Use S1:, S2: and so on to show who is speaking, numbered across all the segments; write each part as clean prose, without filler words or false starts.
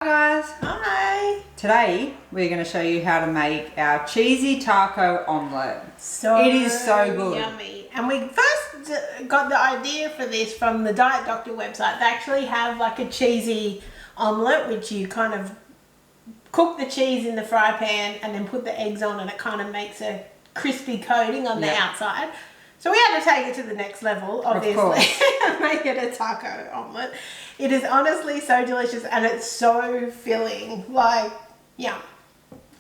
S1: Hi guys!
S2: Hi!
S1: Today we're going to show you how to make our cheesy taco omelette. It is so good.
S2: Yummy. And we first got the idea for this from the Diet Doctor website. They actually have like a cheesy omelette which you kind of cook the cheese in the fry pan and then put the eggs on and it kind of makes a crispy coating on the outside. So we had to take it to the next level, obviously, and make it a taco omelette. It is honestly so delicious and it's so filling, like, yum.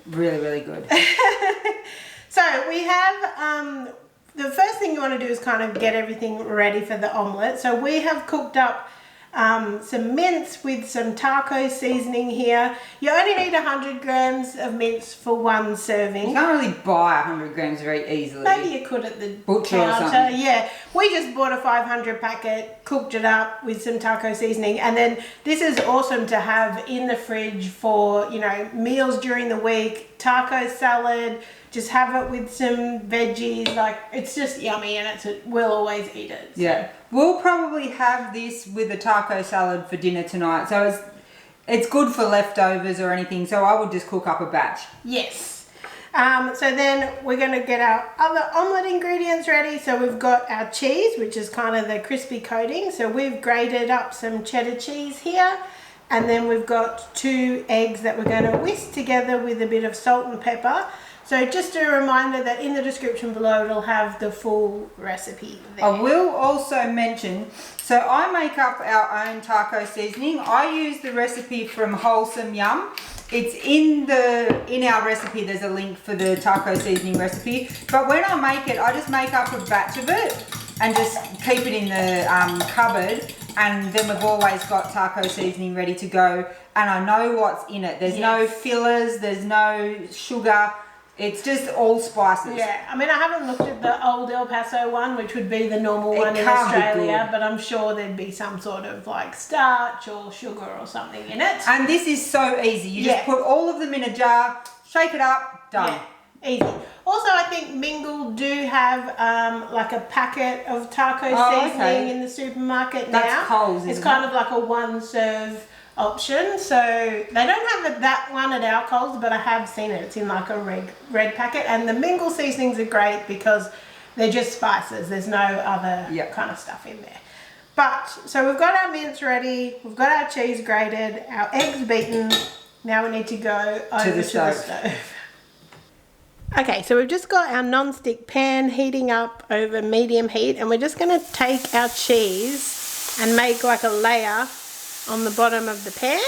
S1: Really, really good.
S2: So we have, the first thing you want to do is kind of get everything ready for the omelette. So we have cooked up some mince with some taco seasoning here. You only need 100 grams of mince for one serving.
S1: You can't really buy 100 grams very easily.
S2: Maybe you could at the
S1: butcher
S2: counter.
S1: or something.
S2: Yeah, we just bought a 500 packet, cooked it up with some taco seasoning, and then this is awesome to have in the fridge for, you know, meals during the week, taco salad. Just have it with some veggies, like it's just yummy and we'll always eat it. So.
S1: Yeah, we'll probably have this with a taco salad for dinner tonight. So it's good for leftovers or anything. So I would just cook up a batch.
S2: Yes. So then we're going to get our other omelette ingredients ready. So we've got our cheese, which is kind of the crispy coating. So we've grated up some cheddar cheese here. And then we've got 2 eggs that we're going to whisk together with a bit of salt and pepper. So just a reminder that in the description below it'll have the full recipe there.
S1: I will also mention, so I make up our own taco seasoning. I use the recipe from Wholesome Yum. It's in our recipe, there's a link for the taco seasoning recipe. But when I make it, I just make up a batch of it and just keep it in the cupboard. And then we've always got taco seasoning ready to go. And I know what's in it. There's no fillers, there's no sugar. It's just all spices.
S2: Yeah, I mean, I haven't looked at the old El Paso one, which would be the normal one in Australia, but I'm sure there'd be some sort of like starch or sugar or something in it.
S1: And this is so easy. You just put all of them in a jar, shake it up, done.
S2: Yeah, easy. Also, I think Mingle do have like a packet of taco seasoning in the supermarket now.
S1: That's Coles,
S2: it's kind of like a one-serve option, so they don't have that one at our Coles, but I have seen it. It's in like a red packet, and the Mingle seasonings are great because they're just spices. There's no other kind of stuff in there. But so we've got our mince ready, we've got our cheese grated, our eggs beaten. Now we need to go over to the stove. Okay, so we've just got our non-stick pan heating up over medium heat, and we're just going to take our cheese and make like a layer on the bottom of the pan.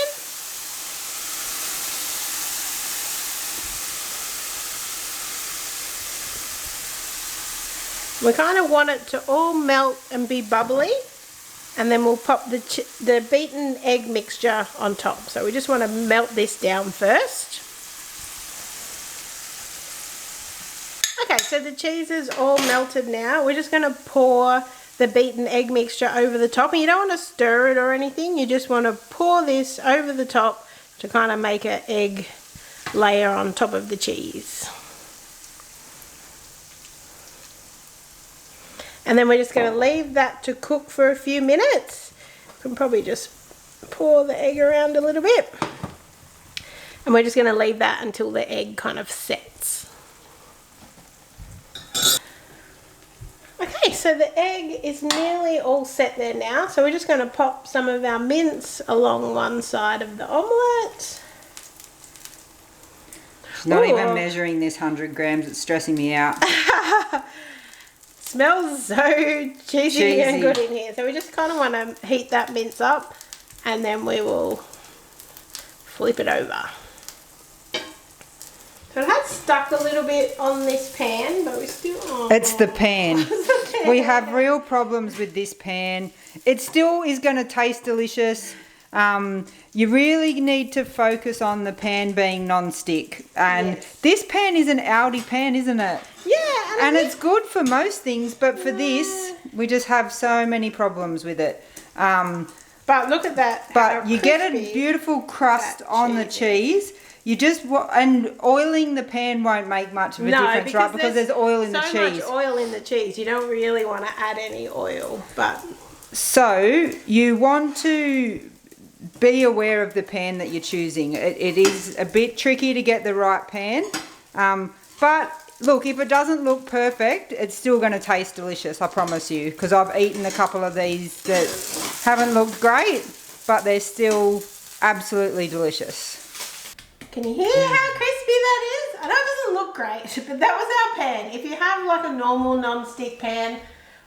S2: We kind of want it to all melt and be bubbly, and then we'll pop the beaten egg mixture on top. So we just want to melt this down first. Okay, so the cheese is all melted now. We're just going to pour the beaten egg mixture over the top, and you don't want to stir it or anything. You just want to pour this over the top to kind of make an egg layer on top of the cheese. And then we're just going to leave that to cook for a few minutes. You can probably just pour the egg around a little bit, and we're just going to leave that until the egg kind of sets. Okay, so the egg is nearly all set there now. So we're just going to pop some of our mince along one side of the omelette.
S1: She's not even measuring this 100 grams. It's stressing me out.
S2: Smells so cheesy and good in here. So we just kind of want to heat that mince up, and then we will flip it over. So it has stuck a little bit on this pan, but we still... Oh.
S1: It's the pan. We have real problems with this pan. It still is going to taste delicious. You really need to focus on the pan being non-stick. And this pan is an Aldi pan, isn't it?
S2: Yeah.
S1: And it's good for most things, but for this, we just have so many problems with it.
S2: But look at that.
S1: But you get a beautiful crust on the cheese. You just, and oiling the pan won't make much of a difference, right? Because there's oil in the cheese.
S2: So much oil in the cheese. You don't really want to add any oil, but...
S1: So you want to be aware of the pan that you're choosing. It is a bit tricky to get the right pan, but look, if it doesn't look perfect, it's still going to taste delicious, I promise you, because I've eaten a couple of these that haven't looked great, but they're still absolutely delicious.
S2: Can you hear how crispy that is? I know it doesn't look great, but that was our pan. If you have like a normal non-stick pan,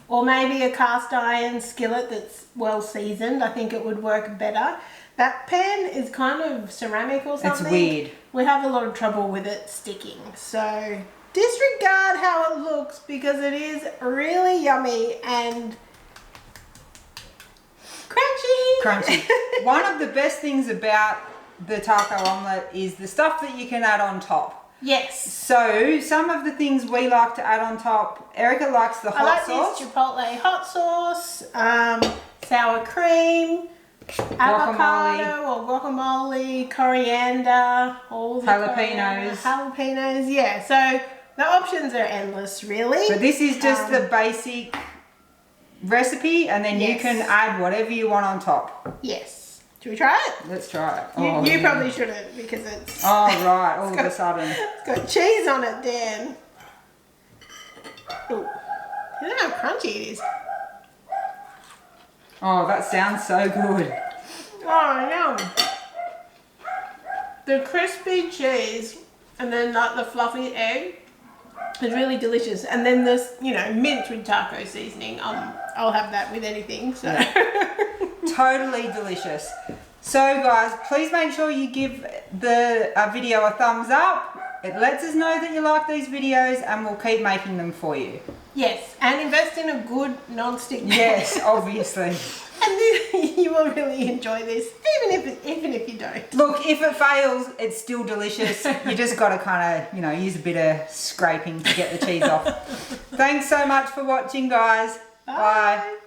S2: or maybe a cast iron skillet that's well seasoned, I think it would work better. That pan is kind of ceramic or something.
S1: It's weird.
S2: We have a lot of trouble with it sticking, so disregard how it looks because it is really yummy and crunchy.
S1: One of the best things about the taco omelette is the stuff that you can add on top.
S2: Yes.
S1: So some of the things we like to add on top, Erika likes the hot sauce.
S2: This chipotle hot sauce, sour cream, avocado or guacamole, coriander, all the jalapenos. Yeah, so the options are endless, really.
S1: But this is just the basic recipe, and then you can add whatever you want on top.
S2: Yes. Should we try it?
S1: Let's try it.
S2: You probably shouldn't because it's...
S1: Oh, right. All of a sudden.
S2: It's got cheese on it, Dan. Ooh. You know how crunchy it is.
S1: Oh, that sounds so good.
S2: Oh, yum. The crispy cheese and then like the fluffy egg is really delicious. And then this, mint with taco seasoning. I'll have that with anything. So
S1: totally delicious. So guys, please make sure you give the video a thumbs up. It lets us know that you like these videos and we'll keep making them for you.
S2: Yes, and invest in a good non-stick pan.
S1: Yes, obviously.
S2: And then you will really enjoy this, even if you don't.
S1: Look, if it fails, it's still delicious. You just got to kind of, use a bit of scraping to get the cheese off. Thanks so much for watching, guys. Bye.